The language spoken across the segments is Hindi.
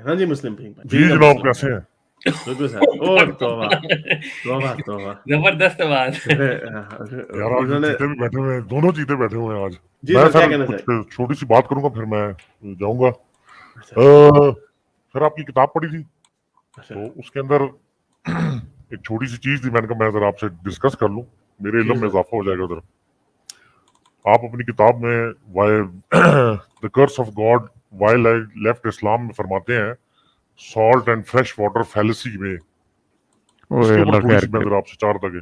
हाँ जी मुस्लिम भीम भाई। जी जनाब कैसे हैं? बिल्कुल सर। ओ तौबा तौबा तौबा, जबरदस्त बात। यार आज इन्होंने चीते भी बैठे हुए हैं, दोनों चीते बैठे हुए हैं आज। जी मैं सर, क्या सर कहना कुछ छोटी सी बात करूंगा फिर मैं जाऊंगा। अच्छा सर आपकी किताब पढ़ी थी अच्छा तो उसके अंदर एक छोटी सी चीज थी, मैंने कहा मैं जरा आपसे डिस्कस कर लूं, मेरे जी इल्म में सर। इजाफा हो जाएगा उधर। आप अपनी किताब में why the curse of God why left Islam में फरमाते हैं salt and fresh water fallacy में, इसके ऊपर थोड़ी सी मैं जरा आपसे चाह रहा था कि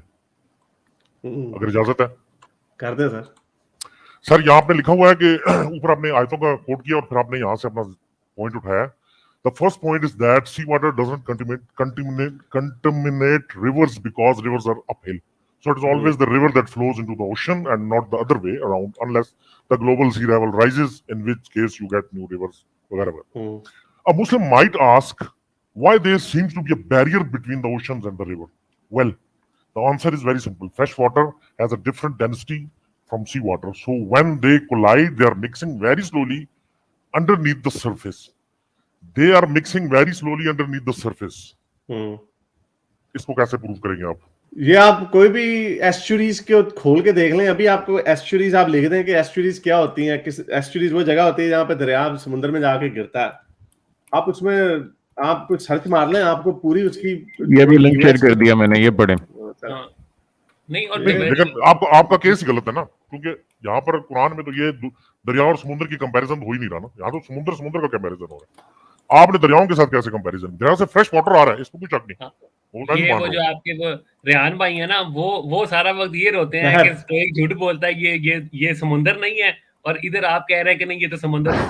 अगर इजाजत है कर दे सर। सर। यहाँ आपने लिखा हुआ है कि ऊपर आपने आयतों का कोट किया और फिर आपने यहाँ से अपना पॉइंट उठाया। The first point is that sea water doesn't contaminate rivers because rivers are uphill. So it is always the river that flows into the ocean and not the other way around unless the global sea level rises, in which case you get new rivers, whatever. A Muslim might ask why there seems to be a barrier between the oceans and the river. Well, the answer is very simple. Fresh water has a different density from seawater. So when they collide, they are mixing very slowly underneath the surface. They are mixing very slowly underneath the surface. इसको कैसे प्रूव करेंगे आप? ये आप कोई भी एस्चुरीज को खोल के देख लें। अभी आपको एस्चुरीज आप लिख दें कि एस्चुरीज क्या होती हैं। किस एस्चुरीज वो जगह होती है जहाँ पे दरिया समुद्र में जाके गिरता है। आप उसमें आप कुछ सर्च मार लें, आपको पूरी उसकी ये भी लिंक शेयर कर दिया मैंने, ये पढ़ें। नहीं और लेकिन आपका केस ही गलत है ना, क्योंकि यहाँ पर कुरान में तो ये दरिया और समुद्र की कंपैरिजन हो ही नहीं रहा ना। यहाँ तो समुद्र का कंपैरिजन हो रहा है। आपने दरियाओं के साथ कैसे कंपैरिजन? दरिया से फ्रेश वाटर आ रहा है, इसको कोई शक नहीं। ये वो जो आपके वो रेहान भाई है ना, वो सारा वक्त ये रोते हैं कि स्टोइक झूठ बोलता है, ये समुद्र नहीं है, और इधर आप कह रहे हैं कि नहीं ये तो समुद्र का है।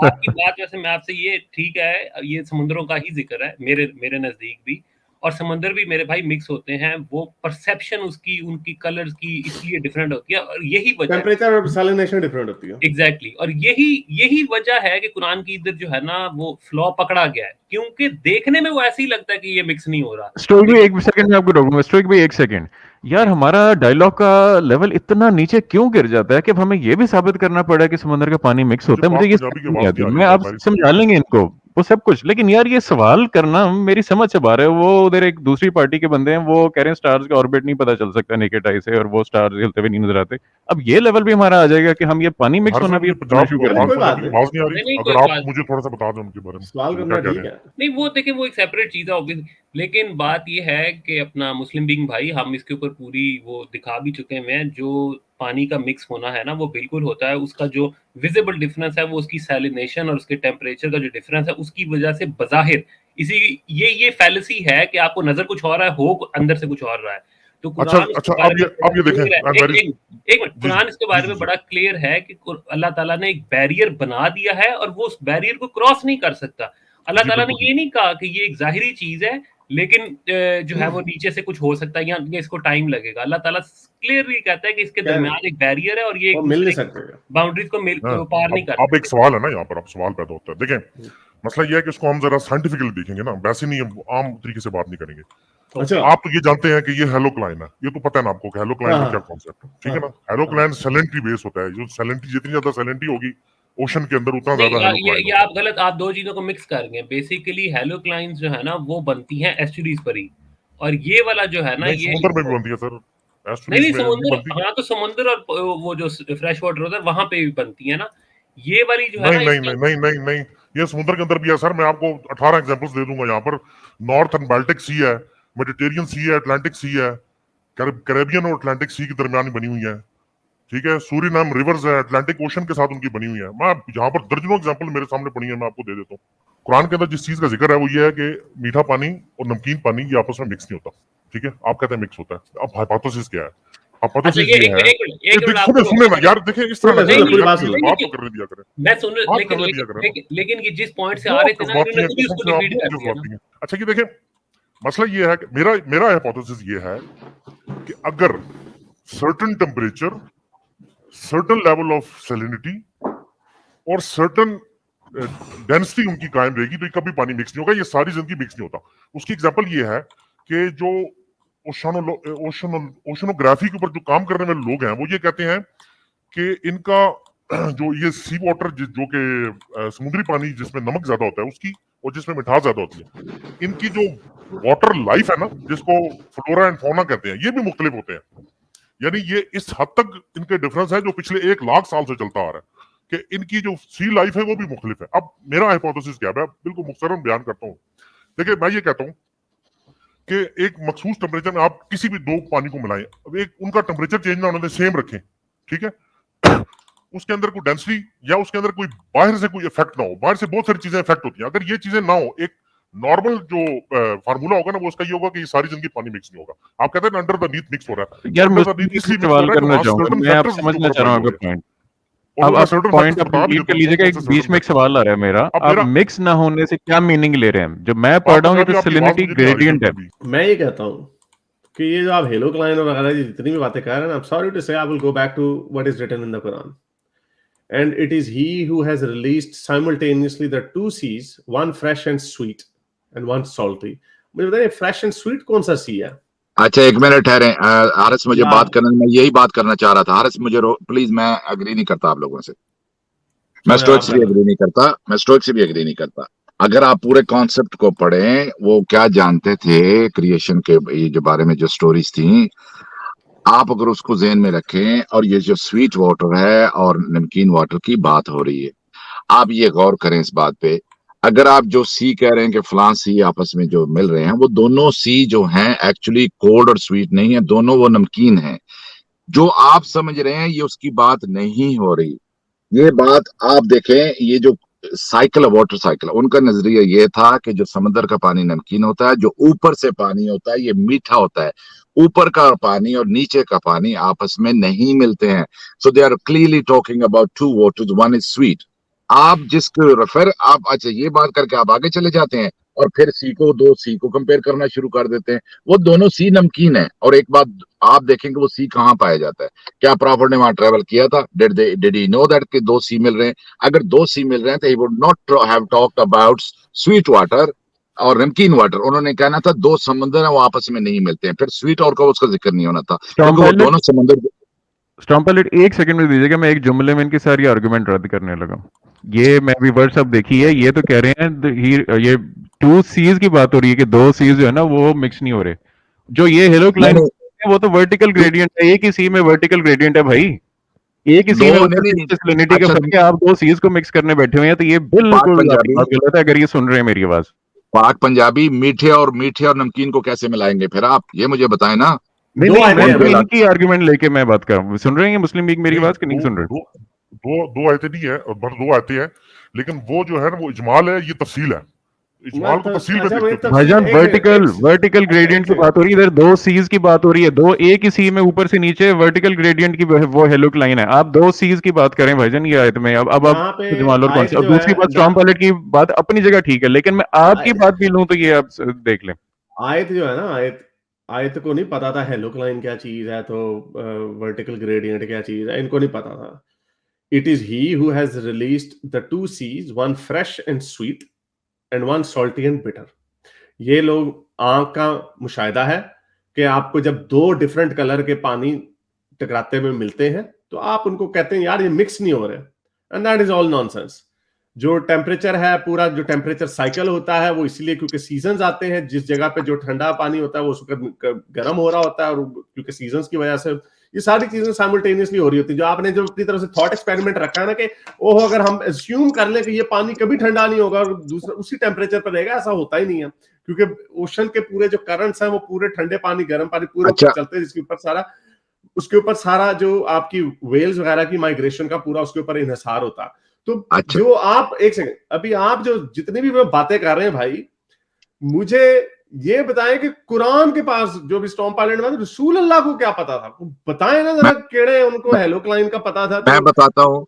आपकी बात वैसे मैं आपसे ये ठीक है, ये समुद्रों का ही जिक्र है मेरे नजदीक भी, और समुद्र भी मेरे भाई मिक्स होते हैं। वो परसेप्शन उसकी उनकी कलर्स की इसलिए डिफरेंट होती है, और यही वजह टेंपरेचर और सैलिनेशन डिफरेंट होती है। एग्जैक्टली और यही वजह है कि कुरान की इधर जो है ना वो फ्लॉ पकड़ा गया है, क्योंकि देखने में वो ऐसे ही लगता है कि ये मिक्स नहीं हो रहा। स्टोइक भी एक सेकंड में आपको रोकूंगा। स्टोइक भी एक सेकंड यार, हमारा डायलॉग का लेवल इतना नीचे क्यों गिर जाता है कि हमें ये भी साबित करना पड़ा कि समुद्र का पानी मिक्स होता है। मुझे ये नहीं आती। मैं आप समझा लेंगे इनको वो सब कुछ, लेकिन यार ये सवाल करना मेरी समझ से बाहर है। वो उधर एक दूसरी पार्टी के बंदे हैं, वो कह रहे हैं स्टार्स का ऑर्बिट नहीं पता चल सकता नेकेड आई से, और वो स्टार्स हिलते हुए नहीं नजर आते। अब ये लेवल भी हमारा आ जाएगा कि हम ये पानी मिक्स होना भी शुरू कर देंगे। अगर आप मुझे थोड़ा सा बता दें उनके बारे में सवाल करना ठीक है। नहीं वो देखिए वो एक सेपरेट चीज है ऑब्वियसली, लेकिन बात ये है कि अपना मुस्लिम बीइंग भाई हम इसके ऊपर पूरी वो दिखा भी चुके हैं। जो पानी का मिक्स होना है ना वो बिल्कुल होता है। उसका जो विजिबल डिफरेंस है वो उसकी सैलिनेशन और उसके टेम्परेचर का जो डिफरेंस है उसकी वजह से बजाहिर इसी ये फैलेसी है कि आपको नजर कुछ और है, हो अंदर से कुछ और रहा है। तो कुरान अब ये देखें, एक मिनट, कुरान इसके बारे में बड़ा क्लियर है कि अल्लाह ताला ने एक बैरियर बना दिया है और वो उस बैरियर को क्रॉस नहीं कर सकता। अल्लाह ताला ने ये नहीं कहा कि ये एक जाहिरी चीज है, लेकिन जो है वो नीचे से कुछ हो सकता है या इसको टाइम लगेगा। अल्लाह ताला क्लियरली कहता है कि इसके दरमियान एक बैरियर है और ये मिल नहीं सकते, बाउंड्रीज को पार नहीं कर। अब एक सवाल है ना, यहाँ पर अब सवाल पैदा होता है। देखें मसला ये है कि इसको हम जरा साइंटिफिकली देखेंगे ना, वैसे नहीं आम तरीके से बात नहीं करेंगे। अच्छा, आप तो ये जानते हैं कि ये हेलोक्लाइन है, ये तो पता है ना आपको कि हेलोक्लाइन का क्या कॉन्सेप्ट है, ठीक है ना। हेलोक्लाइन सैलिनिटी बेस होता है। जो सैलिनिटी जितनी ज्यादा सैलिनिटी होगी ओशन के अंदर उतना ज्यादा हेलोक्लाइन। ये आप गलत, आप दो चीजों को मिक्स कर गए। बेसिकली हेलोक्लाइंस जो है ना वो बनती हैं एस्चुरीज पर ही, और ये वाला जो है ना ये समुद्र में भी बनती है सर। नहीं समुद्र, हाँ तो समुद्र और वो जो फ्रेश वाटर होता है वहां पे भी बनती है ना। ये वाली जो है नहीं, ये समुद्र के अंदर भी है सर। मैं आपको 18 एग्जांपल्स दे दूंगा। यहाँ पर नॉर्थर्न बाल्टिक सी है, मेडिटेरियन सी है, अटलांटिक सी है, कैरेबियन और अटलांटिक सी के दरमियान बनी हुई है, ठीक है। सूरीनाम रिवर्स है, अटलांटिक ओशन के साथ उनकी बनी हुई है। मैं यहाँ पर दर्जनों एग्जांपल मेरे सामने पड़ी है, मैं आपको दे देता हूँ। कुरान के अंदर जिस चीज का जिक्र है वो ये है कि मीठा पानी और नमकीन पानी ये आपस में मिक्स नहीं होता, ठीक है। आप कहते हैं मिक्स होता है। अब हाइपोथेसिस क्या है? हाइपोथेसिस ये है, सुने ना यार, देखिए इस तरह बात तो करने दिया करें। मैं सुन लेकिन ये जिस पॉइंट से आ रहे थे ना उसको रिपीट कर दिया। अच्छा ये देखें, मसला ये है कि मेरा हाइपोथेसिस ये है कि अगर certain temperature, certain level of salinity और सर्टेन डेंसिटी उनकी कायम रहेगी तो कभी पानी मिक्स नहीं होगा। ये सारी जिंदगी मिक्स नहीं होता। उसकी एग्जांपल ये है कि जो ओशनोग्राफी के ऊपर जो काम करने वाले लोग हैं वो ये कहते हैं कि इनका जो ये सी वाटर जो कि समुद्री पानी जिसमें नमक ज्यादा होता है उसकी और जिसमें मिठास ज्यादा होती है, इनकी जो वाटर लाइफ है ना, जिसको फ्लोरा एंड फौना कहते हैं, ये भी मुख्तलिफ होते हैं। यानी ये इस हद तक इनके डिफरेंस है जो पिछले 1 लाख साल से चलता आ रहा है कि इनकी जो सी लाइफ है वो भी मुख्तलिफ है। अब मेरा हाइपोथेसिस क्या है, मैं बिल्कुल मुख्तरम बयान करता हूँ। देखिए, मैं ये कहता हूँ कि एक मखसूस टेम्परेचर में आप किसी भी 2 पानी को मिलाएं, अब एक उनका टेम्परेचर चेंज ना होने सेम रखें, ठीक है, उसके अंदर कोई डेंसिटी या उसके अंदर कोई बाहर से कोई इफेक्ट ना हो। बाहर से बहुत सारी चीजें इफेक्ट होती हैं, अगर ये चीजें ना हो, एक नॉर्मल जो फार्मूला होगा ना वो उसका ये होगा कि ये सारी जिंदगी पानी मिक्स नहीं होगा। आप कहते हैं अंडर द नीथ मिक्स हो रहा है, यार मैं सवाल करना चाहूंगा, मैं आपसे समझना चाह रहा हूं आपका पॉइंट। अब आप पॉइंट आप कंप्लीट कर लीजिएगा। एक बीच में एक सवाल आ रहा है मेरा, आप मिक्स ना होने से क्या मीनिंग ले रहे हैं? जो मैं पढ़ रहा हूँ ये तो सैलिनिटी ग्रेडियंट है। मैं ये कहता हूँ कि ये जो आप हेलोक्लाइन और वगैरह जितनी भी बातें कर रहे हैं, I'm sorry to say I will go back to what is written in the Quran. And it is he who has released simultaneously the 2 seas, one fresh and sweet and one salty. मुझे बताइए fresh and sweet कौन सा सी है? अच्छा, एक मिनट ठहरे। हारिस मुझे बात करने, मैं यही बात करना चाह रहा था। हारिस मुझे प्लीज, मैं एग्री नहीं करता आप लोगों से। मैं स्टोइक से भी एग्री नहीं करता। अगर आप पूरे कॉन्सेप्ट को पढ़ें, वो क्या जानते थे क्रिएशन के ये जो बारे में जो स्टोरीज थी, आप अगर उसको ज़हन में रखें, और ये जो स्वीट वाटर है और नमकीन वाटर की बात हो रही है, आप ये गौर करें इस बात पे। अगर आप जो सी कह रहे हैं कि फलां सी आपस में जो मिल रहे हैं, वो दोनों सी जो हैं एक्चुअली कोल्ड और स्वीट नहीं है, दोनों वो नमकीन हैं। जो आप समझ रहे हैं ये उसकी बात नहीं हो रही। ये बात आप देखें, ये जो साइकिल है, वाटर साइकिल, उनका नजरिया ये था कि जो समंदर का पानी नमकीन होता है, जो ऊपर से पानी होता है ये मीठा होता है। ऊपर का पानी और नीचे का पानी आपस में नहीं मिलते हैं। So they are clearly talking about 2 waters, one is sweet. आप जिसको रेफर, आप अच्छा ये बात करके आप आगे चले जाते हैं और फिर सी को 2 सी को कंपेयर करना शुरू कर देते हैं। वो दोनों सी नमकीन है। और एक बात आप देखेंगे, वो सी कहाँ पाया जाता है? क्या प्रॉफिट ने वहां ट्रेवल किया था? डिड ही नो दैट कि 2 सी मिल रहे हैं? अगर 2 सी मिल रहे हैं तो he would not have talked about sweet water और नमकीन वाटर। उन्होंने कहना था 2 समुद्र है वो आपस में नहीं मिलते हैं, फिर स्वीट और का उसका जिक्र नहीं होना था, क्योंकि वो दोनों समुद्र। स्टॉम पायलट, एक सेकंड में दीजिएगा, मैं एक जुमले में इनकी सारी आर्गुमेंट रद्द करने लगा। ये मैं भी वर्ड्स अब देखी है, ये तो कह रहे हैं ये 2 सीज की बात हो रही है कि 2 सीज जो है ना वो मिक्स नहीं हो रहे। जो ये हेलोक्लाइन है वो तो वर्टिकल ग्रेडियंट है, एक ही सी में वर्टिकल ग्रेडियंट है भाई, एक ही सी में सैलिनिटी का फर्क है। आप 2 सीज को मिक्स करने बैठे हुए हैं, तो ये बिल्कुल गलत है। अगर ये सुन रहे हैं मेरी आवाज, पाक पंजाबी, मीठे और नमकीन को कैसे मिलाएंगे फिर आप? ये मुझे बताएं ना। नहीं, इनकी आर्गुमेंट लेके मैं बात कर रहा हूँ। सुन रहे हैं मुस्लिम लीग मेरी आवाज कि नहीं सुन रहे? दो आयतें नहीं है, बस 2 आयतें हैं, लेकिन वो जो है ना वो इजमाल है, ये तफसील है। इजमाल को तफसील में भाईजान वर्टिकल ग्रेडियंट की बात हो रही है, इधर 2 सीज की बात हो रही है। 2 एक ही सी में ऊपर से नीचे वर्टिकल ग्रेडियंट की वो हेलोक्लाइन है। आप 2 सीज की बात करें भाईजान ये आयत में। अब आप इजमाल और कौन सी? अब दूसरी बात, स्टॉम पायलट की बात अपनी जगह ठीक है, लेकिन मैं आपकी बात भी लूं तो ये आप देख लें। आयत जो है ना, आयत को नहीं पता था हेलोक्लाइन क्या चीज है, तो वर्टिकल ग्रेडियंट क्या चीज है, इनको नहीं पता था। It is he who has released the 2 seas, one fresh and sweet and one salty and bitter. ये लोग आंख का मुशाहिदा है कि आपको जब 2 डिफरेंट कलर के पानी टकराते हुए मिलते हैं तो आप उनको कहते हैं यार ये मिक्स नहीं हो रहे, and that is all nonsense. जो टेम्परेचर है, पूरा जो टेम्परेचर साइकिल होता है वो इसलिए क्योंकि सीजन्स आते हैं। जिस जगह पे जो ठंडा पानी होता है वो उस वक्त गर्म हो रहा होता है, और क्योंकि सीजन्स की वजह से ये सारी चीजें साइमल्टेनियसली हो रही होती है। जो आपने जो अपनी तरफ से थॉट एक्सपेरिमेंट रखा है ना कि ओह अगर हम एज्यूम कर ले कि ये पानी कभी ठंडा नहीं होगा और दूसरा उसी टेम्परेचर पर रहेगा, ऐसा होता ही नहीं है, क्योंकि ओशन के पूरे जो करंट्स हैं वो पूरे ठंडे पानी गर्म पानी पूरे चलते हैं, जिसके ऊपर सारा जो आपकी वेल्स वगैरह की माइग्रेशन का पूरा उसके ऊपर इन्हिसार होता है। तो जो आप एक सेकंड, अभी आप जो जितनी भी बातें कर रहे हैं भाई, मुझे ये बताएं कि कुरान के पास जो भी स्टॉम पायलट में रसूल अल्लाह को क्या पता था? बताएं ना जरा, केड़े उनको हेलोक्लाइन का पता था? मैं बताता हूँ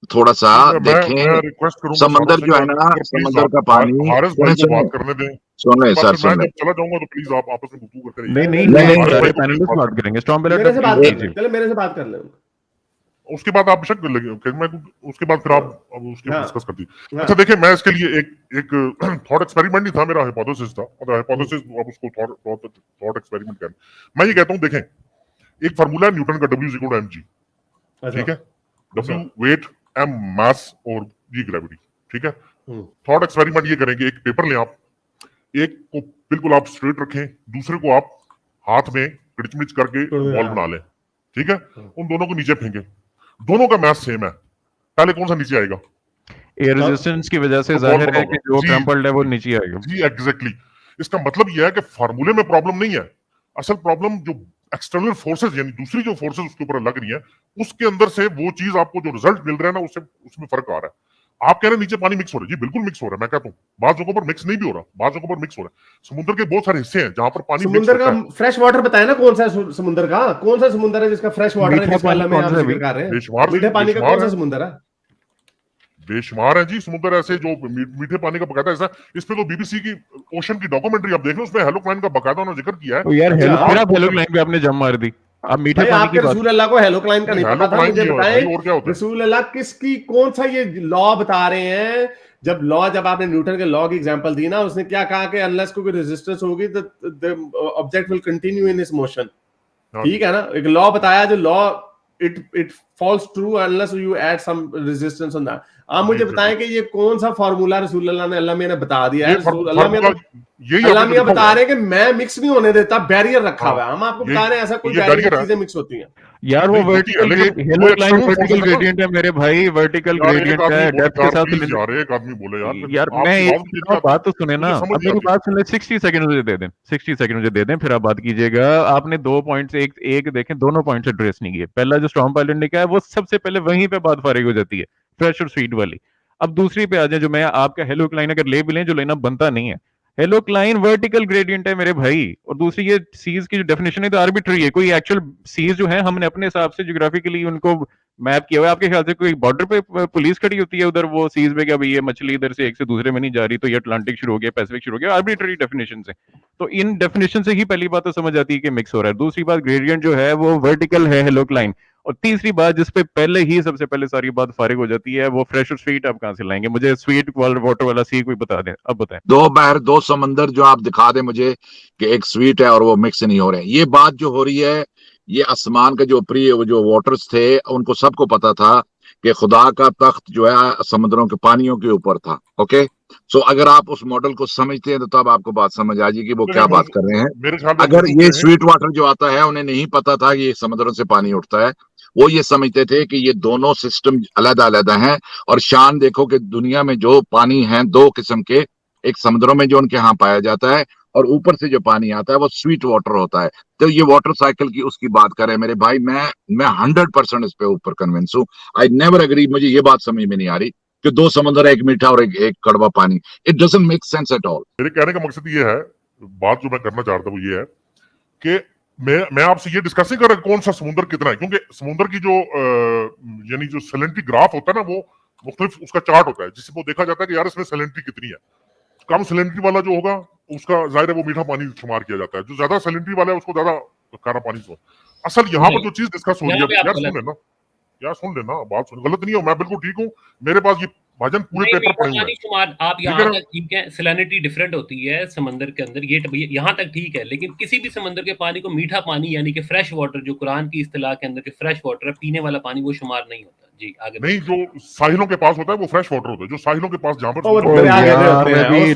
थोड़ा सा। देखें समंदर जो है ना, समंदर का पानी, बात करने दें। सुन सर, सुन मैं चला जाऊंगा तो प्लीज आप आपस में गुफ्तगू करते रहिए। नहीं सारे पैनलिस्ट बात करेंगे। स्टॉम पायलट मेरे से बात कर ले, उसके बाद आप बेशक मैं उसके बाद फिर आप उसके डिस्कस करती। अच्छा देखिए, मैं इसके लिए एक थॉट एक्सपेरिमेंट नहीं था, मेरा हाइपोथेसिस था। हाइपोथेसिस आप उसको थॉट एक्सपेरिमेंट करें। मैं ये कहता हूं, देखें एक फार्मूला है न्यूटन का, W = mg, ठीक है? W वेट, M मास और G ग्रेविटी, ठीक है। थॉट एक्सपेरिमेंट ये करेंगे, एक पेपर लें आप, एक को बिल्कुल आप स्ट्रेट रखें, दूसरे को आप हाथ में किड़चमिच करके बॉल बना लें, ठीक है। उन दोनों को नीचे फेंकें, दोनों का मास सेम है, पहले कौन सा नीचे आएगा? एयर रेजिस्टेंस की वजह से जाहिर है कि जो ट्रम्पल्ड है वो नीचे आएगा। जी एग्जैक्टली। इसका मतलब यह है कि फार्मूले में प्रॉब्लम नहीं है, असल प्रॉब्लम जो एक्सटर्नल फोर्सेस यानी दूसरी जो फोर्सेस उसके ऊपर लग रही है, उसके अंदर से वो चीज आपको जो रिजल्ट मिल रहा है ना, उसमें फर्क आ रहा है। आप कह रहे हैं नीचे पानी मिक्स हो रहा है, जी बिल्कुल मिक्स हो रहा है। मैं कहता हूँ बाज़ जगहों पर मिक्स नहीं भी हो रहा, बाज़ जगहों पर मिक्स हो रहा है। समुद्र के बहुत सारे हिस्से हैं जहां पर पानी समुद्र का फ्रेश वाटर बताया ना, कौन सा समुद्र का, कौन सा समुद्र है जिसका फ्रेश वाटर है, जिसका हम जिक्र कर रहे हैं? मीठे पानी का कौन सा समुद्र है? बेशुमार है जी समुद्र ऐसे जो मीठे पानी का बकायदा ऐसा। इस पे तो बीबीसी की ओशन की डॉक्यूमेंट्री आप देख लो, उसमें हेलोक्लाइन का बकायदा उन्होंने जिक्र किया है। तो यार हेलोक्लाइन पे आपने जम मार दी। अब मीठे पानी की बात, रसूल अल्लाह को हेलोक्लाइन का नहीं पता था, मुझे बताएं रसूल अल्लाह किसकी कौन सा ये लॉ बता रहे हैं? जब आपने न्यूटन के लॉ की एग्जांपल दी ना, उसने क्या कहा कि अनलेस कोई रेजिस्टेंस होगी the object will continue in its motion, ठीक है ना। एक लॉ बताया जो law it falls true unless you add some resistance on that. आप मुझे बताएं कि ये कौन सा फार्मूला रसूल अल्लाह ने अल्लाह ने बता दिया है? रसूल अल्लाह में बता रहे हैं कि मैं मिक्स नहीं होने देता, बैरियर रखा हुआ है। हम आपको बता रहे हैं ऐसा कोई बैरियर चीजें मिक्स होती हैं यार। वो वर्टिकल हेलोक्लाइन वर्टिकल ग्रेडियंट है मेरे भाई, वर्टिकल ग्रेडियंट है डेप्थ के साथ। एक आदमी बोले यार मैं बात तो सुने ना, अब मेरी बात सुन ले। 60 सेकंड मुझे दे दें, 60 सेकंड मुझे दे दें, फिर आप बात कीजिएगा। आपने 2 पॉइंट से एक देखें, दोनों पॉइंट्स एड्रेस नहीं किए। पहला जो स्टॉर्म पायलट ने कहा है वो सबसे पहले वहीं पे बात फारिग हो जाती है, फ्रेश और स्वीट वाली। अब दूसरी पे आ जाए, जो मैं आपका हेलोक्लाइन अगर ले भी लें, जो लेना बनता नहीं है। हेलोक्लाइन वर्टिकल ग्रेडियंट है मेरे भाई। और दूसरी ये सीज की जो डेफिनेशन है तो आर्बिट्री है। कोई एक्चुअल सीज जो है हमने अपने हिसाब से ज्योग्राफिकली उनको मैप किया हुआ है। आपके ख्याल से कोई बॉर्डर पे पुलिस खड़ी होती है उधर वो सीज में, क्या भाई ये मछली इधर से एक से दूसरे में नहीं जा रही तो ये अटलांटिक शुरू हो गया, पैसिफिक शुरू हो गया, आर्बिट्री डेफिनेशन से। तो इन डेफिनेशन से ही पहली बात तो समझ आती है कि मिक्स हो रहा है। दूसरी बात, ग्रेडियंट जो है वो वर्टिकल है हेलोक्लाइन। और तीसरी बात जिसपे पहले ही सबसे पहले सारी बात फारिग हो जाती है, वो फ्रेश और स्वीट आप कहां से लाएंगे? मुझे स्वीट वाटर वाला सी कोई बता दें, अब बताएं। 2 बहर 2 समंदर जो आप दिखा दें मुझे कि एक स्वीट है और वो मिक्स नहीं हो रहे हैं। ये बात जो हो रही है, ये आसमान के जो जो वाटर्स थे उनको सबको पता था कि खुदा का तख्त जो है समुद्रों के पानियों के ऊपर था। ओके, सो अगर आप उस मॉडल को समझते हैं तो तब आपको बात समझ आ जाएगी वो क्या बात कर रहे हैं। अगर ये स्वीट वाटर जो आता है, उन्हें नहीं पता था कि ये समुद्रों से पानी उठता है, वो ये समझते थे कि ये दोनों सिस्टम अलग-अलग हैं। और शान देखो कि दुनिया में जो पानी है 2 किस्म के, एक समुद्रों में जो उनके यहाँ पाया जाता है और ऊपर से जो पानी आता है वो स्वीट वाटर होता है। तो ये वाटर साइकिल की उसकी बात करें मेरे भाई, मैं 100% इस पे ऊपर कन्विंस हूँ। I never agree. मुझे ये बात समझ में नहीं आ रही कि 2 समुद्र, एक मीठा और एक कड़वा पानी। It doesn't make sense at all. मेरे कहने का मकसद ये है, बात जो मैं करना चाहता हूँ ये है कि मैं आपसे ये डिस्कस नहीं कर रहा कौन सा समुद्र कितना है, क्योंकि समुद्र की जो यानी जो सैलिनिटी ग्राफ होता है ना, वो मुख्तलिफ उसका चार्ट होता है जिससे वो देखा जाता है कि यार इसमें सैलिनिटी कितनी है। कम सैलिनिटी वाला जो होगा उसका जाहिर है वो मीठा पानी शुमार किया जाता है, जो ज्यादा सैलिनिटी वाला है उसको ज्यादा खारा पानी। असल यहाँ पर जो चीज डिस्कस हो रही है, यार सुन लेना बात सुन, गलत नहीं हो, मैं बिल्कुल ठीक हूँ। मेरे पास ये भाजन पूरे पेपर पड़े हुए हैं। आप यहाँ तक ठीक है, सैलिनिटी डिफरेंट होती है समंदर के अंदर, ये यहाँ तक ठीक है, लेकिन किसी भी समंदर के पानी को मीठा पानी यानी कि फ्रेश वाटर, जो कुरान की इस्तिलाह के अंदर के फ्रेश वाटर है, पीने वाला पानी, वो शुमार नहीं होता। जी आगे नहीं, जो साहिलों के पास होता है वो फ्रेश वाटर होता है, जो साहिलों के पास जहाँ पर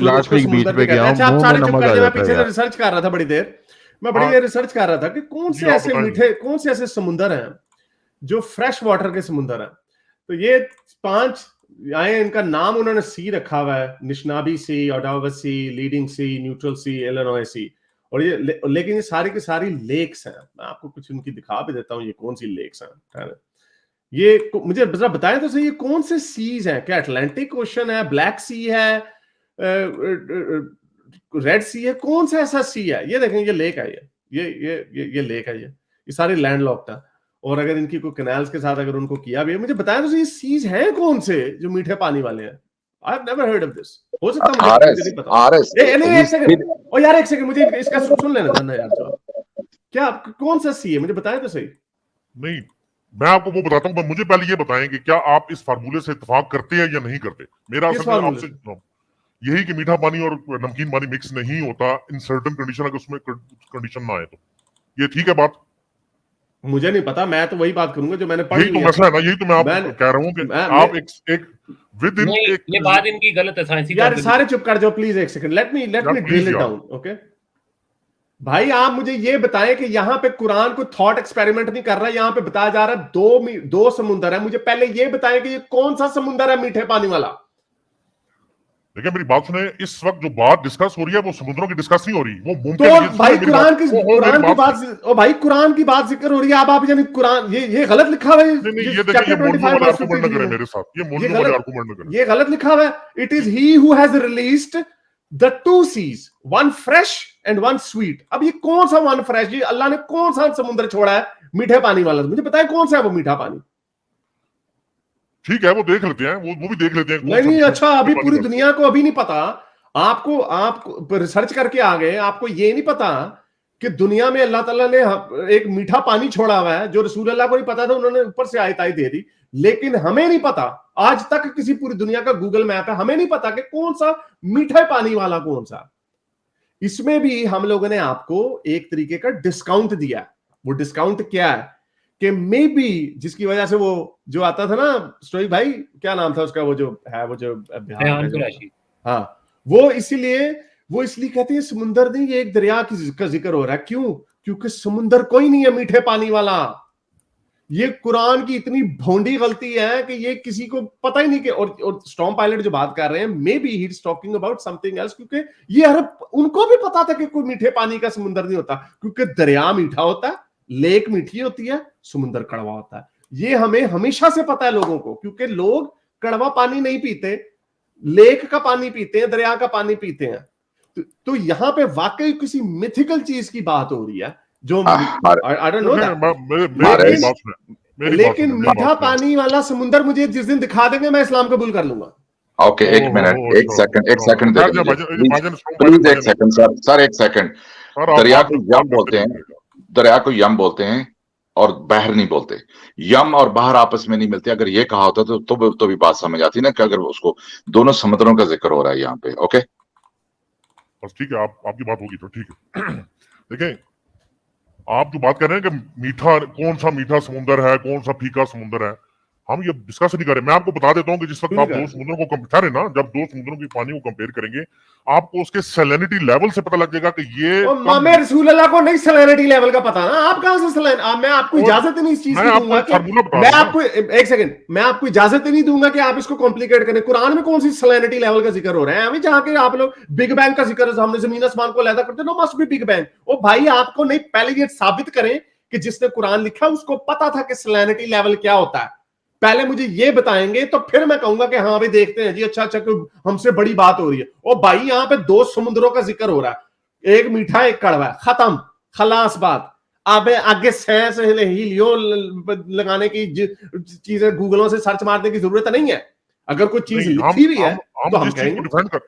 लास्ट वीक बीच पे गया हूं, मुंह में नमक आ जाता है। पीछे रिसर्च कर रहा था बड़ी देर, मैं बड़ी देर रिसर्च कर रहा था कि कौन से ऐसे मीठे, कौन से ऐसे समुद्र हैं जो फ्रेश वाटर के समुद्र हैं। तो ये 5 आए, इनका नाम उन्होंने सी रखा हुआ है, निशनाबी सी, ओटावा सी, लीडिंग सी, न्यूट्रल सी, इलिनॉय सी। और ये लेकिन ये सारी की सारी लेक्स हैं। मैं आपको कुछ उनकी दिखा भी देता हूँ, ये कौन सी लेक्स हैं। ये मुझे जरा बताएं तो सही, ये कौन से सीज हैं? क्या अटलांटिक ओशन है, ब्लैक सी है, रेड सी है, कौन सा ऐसा सी है? ये देखें, ये लेक है, ये लेक है, ये सारे लैंडलॉक्ड है। और अगर इनकी कोई कैनाल्स के साथ अगर उनको किया भी है, मुझे बताएं तो ये सीज हैं कौन से जो मीठे पानी वाले हैं? I have never heard of this. हो सकता है मुझे नहीं पता। एक सेकंड, ओ यार एक सेकंड, मुझे इसका सुन लेना था ना यार। जो क्या कौन सा सी है मुझे बताएं तो सही। नहीं, मैं आपको वो बताता हूँ, मुझे पहले ये बताएं कि क्या आप इस फार्मूले से इत्तेफाक करते हैं या नहीं करते। मेरा आपसे यही कि मीठा पानी और नमकीन पानी मिक्स नहीं होता इन सर्टेन कंडीशन, अगर उसमें कंडीशन ना आए तो। ये ठीक है बात? मुझे नहीं पता, मैं तो वही बात करूंगा जो मैंने पढ़ी यही तो मसला है ना, यही तो मैं आपको कह रहा हूँ कि आप एक विद इन नहीं, एक ये बात इनकी गलत है साइंसी यार तौर पे। सारे चुप कर जाओ प्लीज, एक second, let me drill it down. Okay भाई, आप मुझे ये बताएं कि यहां पे कुरान को थॉट एक्सपेरिमेंट नहीं कर रहा, यहां पे बताया जा रहा है दो समुंदर है। मुझे पहले ये बताएं कि ये कौन सा समुंदर है मीठे पानी वाला। देखिए मेरी बात सुने, इस वक्त जो बात डिस्कस हो रही है वो समुद्रों की डिस्कस नहीं हो रही, वो मुमकिन तो है भाई कुरान की बात, ओ भाई कुरान की बात जिक्र हो रही है, आप यानी कुरान ये गलत लिखा हुआ है। नहीं, ये देखिए, ये मोल्डियो वाले आर्गुमेंट न करें मेरे साथ, ये मोल्डियो वाले आर्गुमेंट न करें, ये गलत लिखा हुआ है। It is he who has released the two seas, one fresh and one sweet. अब ये कौन सा वन फ्रेश, ये अल्लाह ने कौन सा समुद्र छोड़ा है मीठे पानी वाला, मुझे बताए कौन सा है वो मीठा पानी। ठीक है, वो देख लेते हैं, वो भी देख लेते हैं। नहीं, अच्छा अभी पूरी दुनिया को अभी नहीं पता, आपको रिसर्च करके आ गए, आपको ये नहीं पता कि दुनिया में अल्लाह ताला ने एक मीठा पानी छोड़ा हुआ है जो रसूल अल्लाह को नहीं पता था, उन्होंने ऊपर से आयत दे दी। लेकिन हमें नहीं पता, आज तक किसी पूरी दुनिया का गूगल मैप है, हमें नहीं पता कि कौन सा मीठा पानी वाला कौन सा। इसमें भी हम लोगों ने आपको एक तरीके का डिस्काउंट दिया। वो डिस्काउंट क्या है कि मे बी जिसकी वजह से वो जो आता था ना स्टोरी भाई, क्या नाम था उसका, वो जो बिहार में, हाँ वो इसलिए कहते हैं समुंदर नहीं, ये एक दरिया का जिक्र हो रहा है। क्यों? क्योंकि समुंदर कोई नहीं है मीठे पानी वाला। ये कुरान की इतनी भोंडी गलती है कि ये किसी को पता ही नहीं कि, और स्टॉर्म पायलट जो बात कर रहे हैं, may be he is talking about something else, क्योंकि ये अरब उनको भी पता था कि कोई मीठे पानी का समुंदर नहीं होता, क्योंकि दरिया मीठा होता है, लेक मीठी होती है, समुंदर कड़वा होता है। ये हमें हमेशा से पता है लोगों को, क्योंकि लोग कड़वा पानी नहीं पीते, लेक का पानी पीते हैं, दरिया का पानी पीते हैं। तो यहां पे वाकई किसी मिथिकल चीज की बात हो रही है जो आई डोंट नो दैट। लेकिन मीठा पानी वाला समुंदर मुझे जिस दिन दिखा देंगे मैं इस्लाम कबूल कर लूंगा। ओके, एक मिनट, एक सेकंड प्लीज, एक सेकंड सर, एक सेकंड। दरिया को यम बोलते हैं, दरिया को यम बोलते हैं और बहर नहीं बोलते। यम और बहर आपस में नहीं मिलते। अगर ये कहा होता तो भी बात समझ आती ना कि अगर उसको दोनों समुद्रों का जिक्र हो रहा है यहाँ पे। ओके बस ठीक है, आपकी बात होगी तो ठीक है। देखें, आप जो बात कर रहे हैं कि मीठा, कौन सा मीठा समुंदर है, कौन सा फीका समुंदर है, हम ये डिस्कस नहीं करें। मैं आपको बता देता हूं कि जिस वक्त आप दो समुद्रों को कंपेयर ना, जब दो समुद्रों की पानी को कंपेयर करेंगे, आपको उसके सैलिनिटी लेवल से पता लग जाएगा कि ये मैं रसूल अल्लाह को नहीं सैलिनिटी लेवल का पता ना, आप कहां से मैं आपको इजाजत ही नहीं इस चीज की दूंगा कि मैं आपको, एक सेकंड, मैं आपको इजाजत ही नहीं दूंगा कि आप इसको कॉम्प्लिकेट करें। कुरान में कौन सी सैलिनिटी लेवल का जिक्र हो रहा है? अभी जहां के आप लोग बिग बैंग का जिक्र हमने जमीन आसमान को अलग करते, no must be big bang. ओ भाई, आपको नहीं, पहले ये साबित करें कि जिसने कुरान लिखा उसको पता था कि सैलिनिटी लेवल क्या होता है। पहले मुझे ये बताएंगे तो फिर मैं कहूंगा कि हाँ भाई देखते हैं जी, अच्छा हमसे बड़ी बात हो रही है। ओ भाई, यहाँ पे दो समुद्रों का जिक्र हो रहा है, एक मीठा एक कड़वा, खत्म, खलास बात। अब आगे सैंस हीलियो लगाने की चीजें गूगलों से सर्च मारने की जरूरत नहीं है। अगर कोई चीज लिखी हुई है तो हम कहेंगे।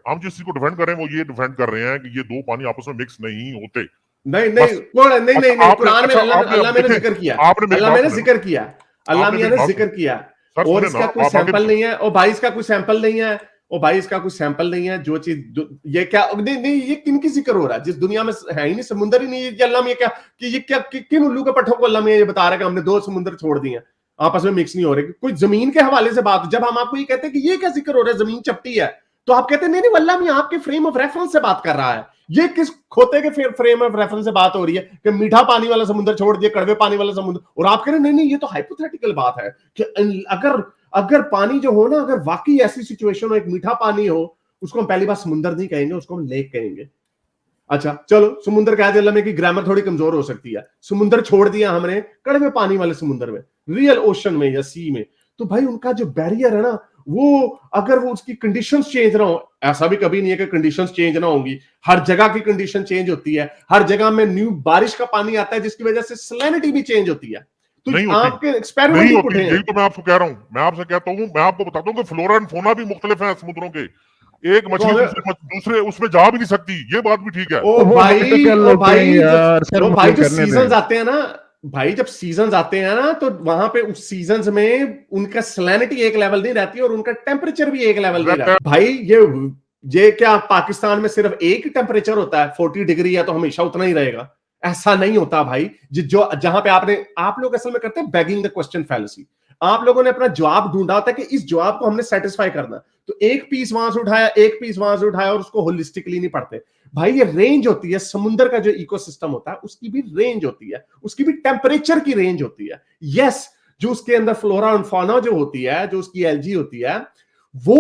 हम जिस चीज को डिफेंड कर रहे हैं वो ये डिफेंड कर रहे हैं कि ये दो पानी आपस में मिक्स नहीं होते। नहीं, कुरान में अल्लाह मैंने जिक्र किया, अल्लाह मैंने जिक्र किया, अल्लाह मियां ने जिक्र किया, और इसका कोई सैंपल नहीं है। ओ भाई, इसका कोई सैंपल नहीं है, ओ भाई इसका कोई सैंपल नहीं है। जो चीज ये क्या, नहीं ये किनकी जिक्र हो रहा है जिस दुनिया में है ही नहीं, समुद्र ही नहीं है। अल्लाह मियां क्या कि ये क्या किन उल्लू के पट्टों को अल्लाह मियां ये बता रहा है कि हमने दो समुद्र छोड़ दिए हैं, आपस में मिक्स नहीं हो रहे। कोई जमीन के हवाले से बात, जब हम आपको ये कहते हैं कि ये क्या जिक्र हो रहा है, जमीन चपटी है, तो आप कहते हैं नहीं अल्लाह मियां आपके फ्रेम ऑफ रेफरेंस से बात कर रहा है। ये किस खोते के फ्रेम ऑफ रेफरेंस से बात हो रही है कि मीठा पानी वाला समुद्र छोड़ दिया, कड़वे पानी वाला समुद्र, और आप कह रहे हैं नहीं ये तो हाइपोथेटिकल बात है कि अगर पानी जो हो ना, अगर वाकई ऐसी सिचुएशन हो, एक मीठा पानी हो, उसको हम पहली बार समुद्र नहीं कहेंगे, उसको हम लेक कहेंगे। अच्छा चलो, समुद्र कह दिया में कि ग्रामर थोड़ी कमजोर हो सकती है, समुद्र छोड़ दिया हमने कड़वे पानी वाले समुद्र में, रियल ओशन में या सी में, तो भाई उनका जो बैरियर है ना, वो अगर वो उसकी कंडीशंस चेंज ना हो, ऐसा भी कभी नहीं है कि कंडीशंस चेंज ना होंगी, हर जगह की कंडीशन चेंज होती है, हर जगह में न्यू बारिश का पानी आता है जिसकी वजह से सैलिनिटी भी चेंज होती है। तो नहीं आपके एक्सपेरिमेंट नहीं होती, यही तो मैं आपको कह रहा हूं। मैं आपसे कहता हूं, मैं आपको बताता हूं कि फ्लोरा एंड फौना भी मुख्तलिफ है समुद्रों के। एक मछली दूसरे उसमें जा भी नहीं सकती, ये बात भी ठीक है। ओ भाई जो सीजन आते हैं ना भाई, जब सीजन आते हैं ना, तो वहां पे उस सीजन में उनका सैलिनिटी एक लेवल नहीं रहती और उनका टेम्परेचर भी एक लेवल नहीं रहता। भाई ये क्या पाकिस्तान में सिर्फ एक टेम्परेचर होता है? 40 डिग्री है तो हमेशा उतना ही रहेगा? ऐसा नहीं होता भाई। जो जहां पे आप लोग असल में करते हैं बैगिंग द क्वेश्चन फैलेसी। आप लोगों ने अपना जवाब ढूंढा होता है कि इस जवाब को हमने सेटिस्फाई करना, तो एक पीस वहां से उठाया, एक पीस वहां से उठाया, और उसको होलिस्टिकली नहीं पढ़ते भाई। ये रेंज होती है, समुद्र का जो इकोसिस्टम होता है उसकी भी रेंज होती है, उसकी भी टेम्परेचर की रेंज होती है। यस, जो उसके अंदर फ्लोरा और फौना जो होती है, जो उसकी एल्गी होती है, वो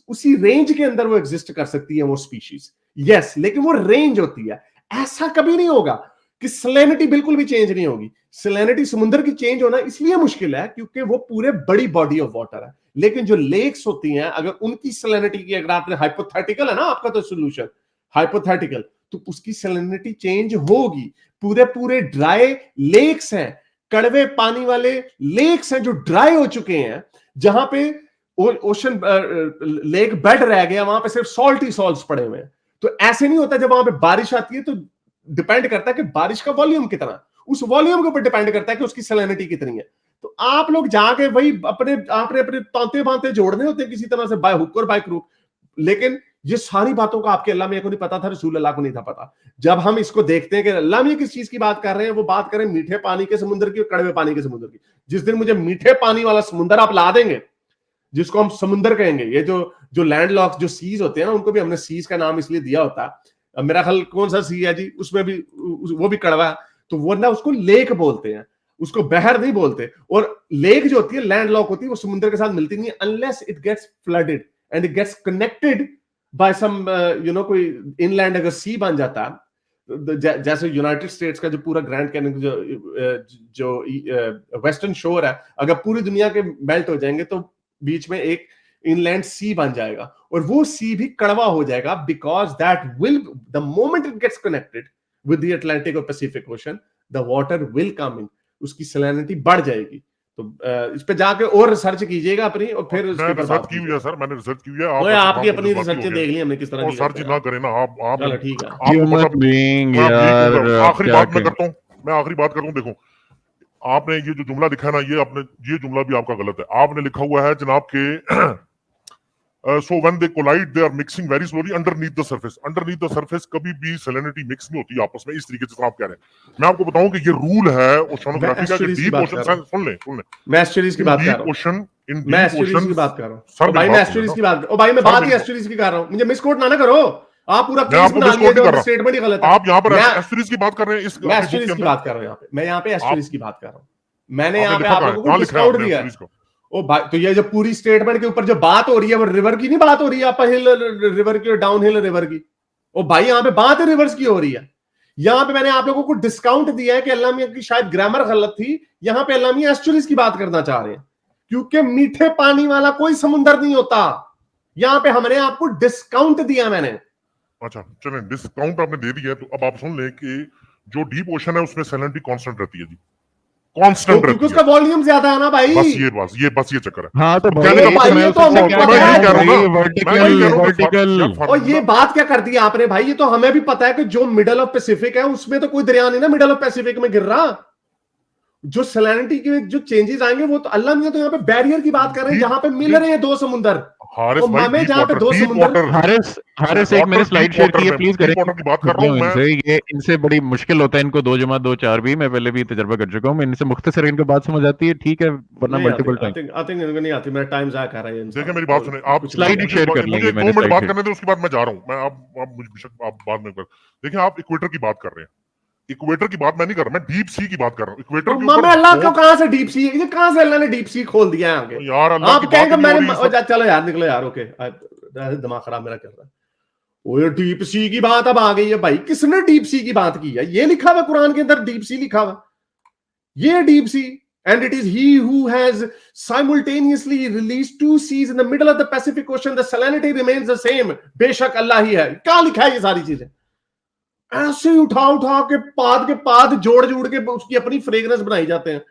उसी रेंज के अंदर वो एग्जिस्ट कर सकती है वो स्पीशीज। यस, लेकिन वो रेंज होती है। ऐसा कभी नहीं होगा कि सैलिनिटी बिल्कुल भी चेंज नहीं होगी। सैलिनिटी समुद्र की चेंज होना इसलिए मुश्किल है क्योंकि वो पूरे बड़ी बॉडी ऑफ वाटर है। लेकिन जो लेक्स होती हैं, अगर उनकी सैलिनिटी की, अगर आपने हाइपोथेटिकल है ना आपका तो सोल्यूशन हाइपोथेटिकल, तो उसकी सैलिनिटी चेंज होगी। पूरे पूरे ड्राई लेक्स हैं, कड़वे पानी वाले लेक्स हैं जो ड्राई हो चुके हैं, जहां पे ओशन लेक बेड रह गया, वहां पे सिर्फ सॉल्ट ही सॉल्ट्स पड़े हुए हैं। तो ऐसे नहीं होता। जब वहां पे बारिश आती है तो डिपेंड करता है कि बारिश का वॉल्यूम कितना, उस वॉल्यूम के ऊपर डिपेंड करता है कि उसकी सैलिनिटी कितनी है। तो आप लोग जाके वही आपने अपने तांते बांते जोड़ने होते हैं किसी तरह से, बाय हुक और बाय क्रूक। लेकिन ये सारी बातों का आपके अल्लाह मियां को नहीं पता था, रसूल अल्लाह को नहीं था पता। जब हम इसको देखते हैं कि अल्लाह मियां किस चीज की बात कर रहे हैं, वो बात करें मीठे पानी के समुद्र की और कड़वे पानी के समुद्र की। जिस दिन मुझे मीठे पानी वाला समुद्र आप ला देंगे, जिसको हम समुद्र कहेंगे, ये जो लैंडलॉक जो सीज होते हैं ना, उनको भी हमने सीज का नाम इसलिए दिया होता है। मेरा ख्याल कौन सा सी है जी, उसमें भी वो भी कड़वा है, तो वो ना उसको लेक बोलते हैं, उसको बहर नहीं बोलते। और लेक जो होती है, लैंडलॉक होती है, वो समुद्र के साथ मिलती नहीं है unless it gets flooded and it gets connected by some कोई इनलैंड अगर सी बन जाता है, जैसे यूनाइटेड स्टेट्स का जो पूरा ग्रैंड कैनियन जो वेस्टर्न शोर है, अगर पूरी दुनिया के मेल्ट हो जाएंगे तो बीच में एक इनलैंड सी बन जाएगा, और वो सी भी कड़वा हो जाएगा, because that will the moment it gets connected with the Atlantic और Pacific ocean, the water will come in, उसकी सैलिनिटी बढ़ जाएगी। तो इस पे जाके और रिसर्च कीजिएगा अपनी, और फिर उसके ऊपर बात कीजिए। सर मैंने रिसर्च की है, आप आपकी अपनी रिसर्च देख ली हमने किस तरह की, रिसर्च ना करें ना आप। चलो ठीक है। आखिरी बात मैं करता हूँ, आखिरी बात करूँ। देखो, आपने ये जो जुमला लिखा है ना, ये जुमला भी आपका गलत है। आपने लिखा हुआ है जनाब के so when they collide they are mixing very slowly underneath the surface। underneath the surface कभी भी salinity mix नहीं होती आपस में, इस तरीके से आप कह रहे हैं। मैं आपको बताऊं कि ये रूल है ओशनोग्राफी का कि डीप ओशन, सुन ले मैं एस्चुरीज की बात कर रहा हूं, ओशन इन मैं एस्चुरीज की बात कर रहा हूं सर भाई, मैं एस्चुरीज की बात, ओ भाई मैं बात ही एस्चुरीज की कर रहा हूं, मुझे मिसकोट ना करो। आप पूरा केस बना लिया जो स्टेटमेंट ही गलत है। आप यहां पर एस्चुरीज की बात कर रहे हैं, मैं एस्चुरीज की बात कर रहा हूं, यहां पे मैं यहां पे एस्चुरीज की बात कर रहा हूं। मैंने यहां पे आप लोगों को डिस्काउंट दिया है। ओ भाई, तो ये जो पूरी स्टेटमेंट के ऊपर जो बात हो रही है वो रिवर की नहीं बात हो रही है, अपर हिल रिवर की और डाउन हिल रिवर की। ओ भाई, यहाँ पे बात है रिवर्स की हो रही है। यहाँ पे मैंने आप लोगों को डिस्काउंट दिया है कि अल्लाह मियां की शायद ग्रामर गलत थी। यहाँ पे अल्लाह मियां एस्चुरीज की बात करना चाह रहे हैं, क्योंकि मीठे पानी वाला कोई समुद्र नहीं होता। यहाँ पे हमने आपको डिस्काउंट दिया मैंने। अच्छा चलें, डिस्काउंट आपने दे दिया, तो अब आप सुन लें कि जो डीप ओशन है उसमें सैलिनिटी कांस्टेंट रहती है जी, कांस्टेंट रहती है, उसका वॉल्यूम ज्यादा है ना भाई। बस ये चक्कर है। हाँ तो वर्टिकल। और ये बात क्या कर दी आपने भाई, ये तो हमें भी पता है कि जो मिडल ऑफ पैसिफिक है उसमें तो कोई दरिया नहीं ना मिडल ऑफ पैसिफिक में गिर रहा। जो सैलिनिटी के जो चेंजेस आएंगे वो तो अल्लाह मियां तो यहाँ पे बैरियर की बात कर रहे हैं, जहां पे मिल रहे हैं दो समुंदर। हारिस भाई, हमें जहां पे दो समुंदर। हारिस एक मैंने स्लाइड शेयर की है, प्लीज करें। की बात कर रहा हूं मैं। ये इनसे बड़ी मुश्किल होता है इनको 2 जमा 2 4 भी, मैं पहले भी तजुर्बा कर चुका हूं। मैं इनसे मुख्तसर इनको बात समझ आती है, ठीक है, वरना मल्टीपल टाइम आई थिंक इनको नहीं आती। मेरा टाइम जाया कर रहा है। देखिए मेरी बात सुने, आप स्लाइड शेयर कर लेंगे। मैंने 2 मिनट बात करने दे, उसके बाद मैं जा रहा हूं। मैं आप बाद में कर। देखिए, आप इक्वेटर की बात कर रहे हैं। इक्वेटर की बात मैं नहीं कर रहा, मैं डीप सी की बात कर रहा हूं। इक्वेटर के ऊपर अल्लाह को कहां से डीप सी है, कहां से अल्लाह ने डीप सी खोल दिया है आगे यार? अल्लाह आप कहेंगे मैंने, चलो यार निकलो यार, ओके दिमाग खराब मेरा कर रहा है। वो डीप सी की बात अब आ गई है भाई। किसने डीप सी की बात की है? ये लिखा हुआ कुरान के अंदर, डीप सी लिखा हुआ, ये deep sea, and it is he who has simultaneously released 2 seas in the middle of the Pacific Ocean, the salinity remains the same। बेशक अल्लाह ही है। क्या लिखा है ये सारी चीजें? ऐसे ही उठा के पाद जोड़ के उसकी अपनी फ्रेग्रेंस बनाई जाते हैं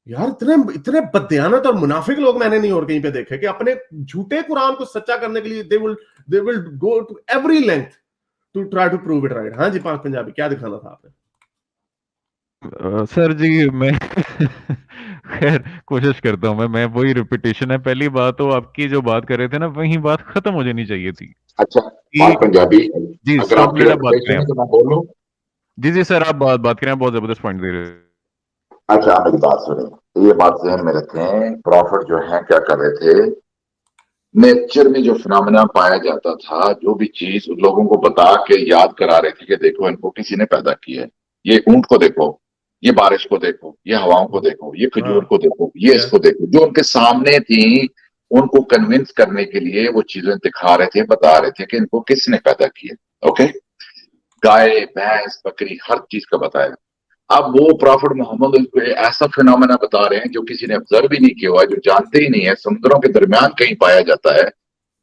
यार। इतने बदयानत और मुनाफिक लोग मैंने नहीं और कहीं पे देखे कि अपने झूठे कुरान को सच्चा करने के लिए they will go to every length to try to prove it right। हाँ जी, पाक पंजाबी, क्या दिखाना था आपने? सर जी मैं खैर कोशिश करता हूँ। मैं वही रिपीटेशन है। पहली बात तो आपकी जो बात कर रहे थे ना, वही बात खत्म हो जानी चाहिए थी। अच्छा, पाक पंजाबी जी, अगर आपकी बात करें तो मैं बोलूं, जी सर, आप बात करें, बहुत जबरदस्त पॉइंट दे रहे हैं। अच्छा, आप मेरी बात सुनिए, ये बात ज़हन में रखें। प्रॉफिट जो है क्या कर रहे थे, नेचर में जो फिनोमेना पाया जाता था, जो भी चीज उन लोगों को बता के याद करा रहे थे कि देखो इनको किसी ने पैदा किया है, ये ऊंट को देखो, ये बारिश को देखो, ये हवाओं को देखो, ये खजूर को देखो, ये इसको देखो, जो उनके सामने थी, उनको कन्विंस करने के लिए वो चीजें दिखा रहे थे, बता रहे थे कि इनको किसने पैदा किया। ओके, गाय, भैंस, बकरी, हर चीज का बताया। अब वो प्रॉफिट मोहम्मद उसको ऐसा फिनोमेना बता रहे हैं जो किसी ने ऑब्जर्व ही नहीं किया हुआ है, जो जानते ही नहीं है, समुद्रों के दरमियान कहीं पाया जाता है,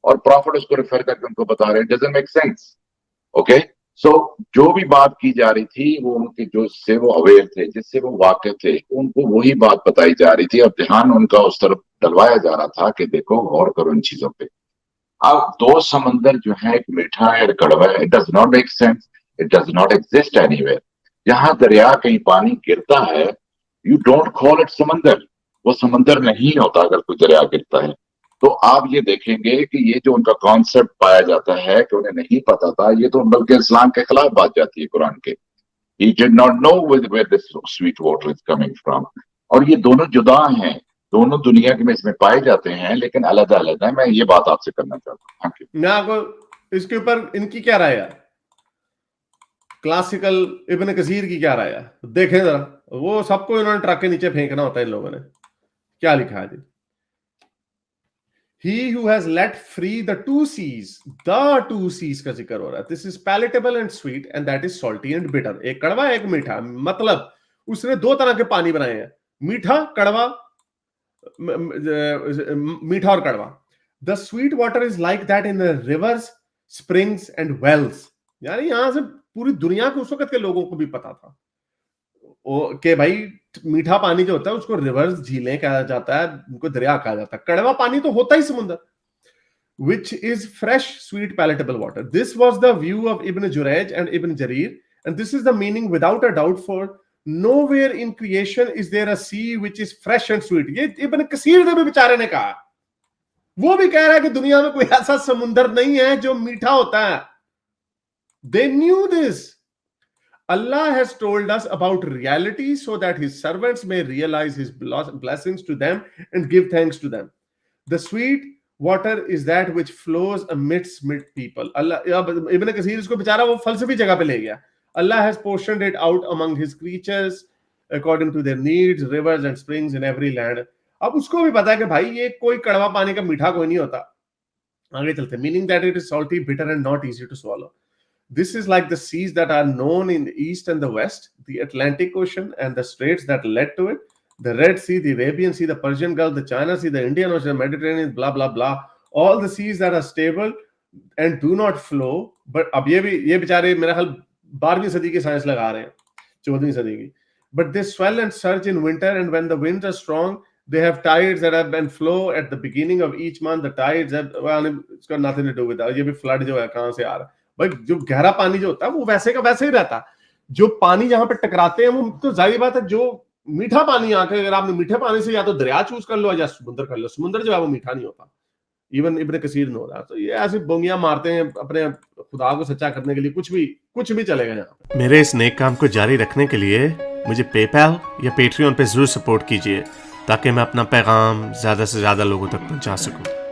और प्रॉफिट उसको रेफर करके उनको बता रहे हैं। Doesn't make sense. ओके, सो जो भी बात की जा रही थी, वो उनके जो से वो अवेयर थे, जिससे वो वाकिफ थे, उनको वही बात बताई जा रही थी और ध्यान उनका उस तरफ डलवाया जा रहा था कि देखो गौर करो इन चीजों पे। अब दो समंदर जो है, एक मीठा है, एक कड़वा है, it does not make sense, it does not exist anywhere. जहां दरिया कहीं पानी गिरता है, यू डोंट कॉल इट समंदर, वो समंदर नहीं होता अगर कोई दरिया गिरता है। तो आप ये देखेंगे कि ये जो उनका कॉन्सेप्ट पाया जाता है कि उन्हें नहीं पता था, ये तो बल्कि इस्लाम के खिलाफ बात जाती है कुरान के। He did not know where this sweet water is coming from। और ये दोनों जुदा हैं, दोनों दुनिया के में इसमें पाए जाते हैं, लेकिन अलग अलग है। मैं ये बात आपसे करना चाहता हूँ। Thank you. मैं आपको इसके ऊपर इनकी क्या राय है, क्लासिकल इब्न कसीर की क्या राय है, देखें जरा। वो सबको इन्होंने ट्रक के नीचे फेंकना होता है इन लोगों ने। क्या लिखा है जी, He who has let free the two seas का जिक्र हो रहा है। This is palatable and sweet and that is salty and bitter। एक कड़वा एक मीठा, मतलब उसने दो तरह के पानी बनाए हैं, मीठा कड़वा, मीठा और कड़वा। The sweet water is like that in the rivers, springs and wells। यानी यहां से पूरी दुनिया के उस वक्त के लोगों को भी पता था कि भाई मीठा पानी जो होता है उसको रिवर्स, झीलें कहा जाता है, उनको दरिया कहा जाता है। कड़वा पानी तो होता ही समुद्र, which is fresh, sweet, palatable water। This was the view of Ibn Jurayj and Ibn Jarir, and this is the meaning without a doubt, for nowhere in creation is there a sea which is fresh and sweet। ये इब्न कसीर ने भी बेचारे ने कहा, वो भी कह रहा है कि दुनिया में कोई ऐसा समुद्र नहीं है जो मीठा होता है। They knew this। Allah has told us about reality so that his servants may realize his blessings to them and give thanks to them। The sweet water is that which flows amidst mid people। Allah, Ibn Kathir इसको बेचारा वो फलसफी जगह पे ले गया। Allah has portioned it out among his creatures according to their needs, rivers and springs in every land। अब उसको भी पता है कि भाई ये कोई कड़वा पानी का मीठा कोई नहीं होता। आगे चलते, meaning that it is salty, bitter and not easy to swallow। This is like the seas that are known in the east and the west, the Atlantic Ocean and the straits that led to it, the Red Sea, the Arabian Sea, the Persian Gulf, the China Sea, the Indian Ocean, the Mediterranean, blah blah blah। All the seas that are stable and do not flow। But अब ये बेचारे मेरा ख्याल 12वीं सदी की साइंस लगा रहे हैं, 14वीं सदी की। But they swell and surge in winter, and when the winds are strong, they have tides that have been flow at the beginning of each month। The tides have, well, it's got nothing to do with that। ये भी flood जो है कहां से आ रहा है भाई, जो गहरा पानी जो होता है वो वैसे का वैसे ही रहता है। जो पानी जहां पे टकराते हैं वो तो जाहिर बात है, जो मीठा पानी आके अगर आपने मीठे पानी से या तो दरिया चूज कर लो या समुद्र कर लो, समुद्र जो है वो मीठा नहीं होता। इवन इब्न कसीर ने हो रहा। तो ये ऐसे बोंगियां मारते हैं अपने खुदा को सच्चा करने के लिए, कुछ भी चलेगा यहाँ पे। मेरे इस नेक काम को जारी रखने के लिए मुझे पेपैल या पेट्रियन पे जरूर सपोर्ट कीजिए, ताकि मैं अपना पैगाम ज्यादा से ज्यादा लोगों तक पहुंचा सकूं।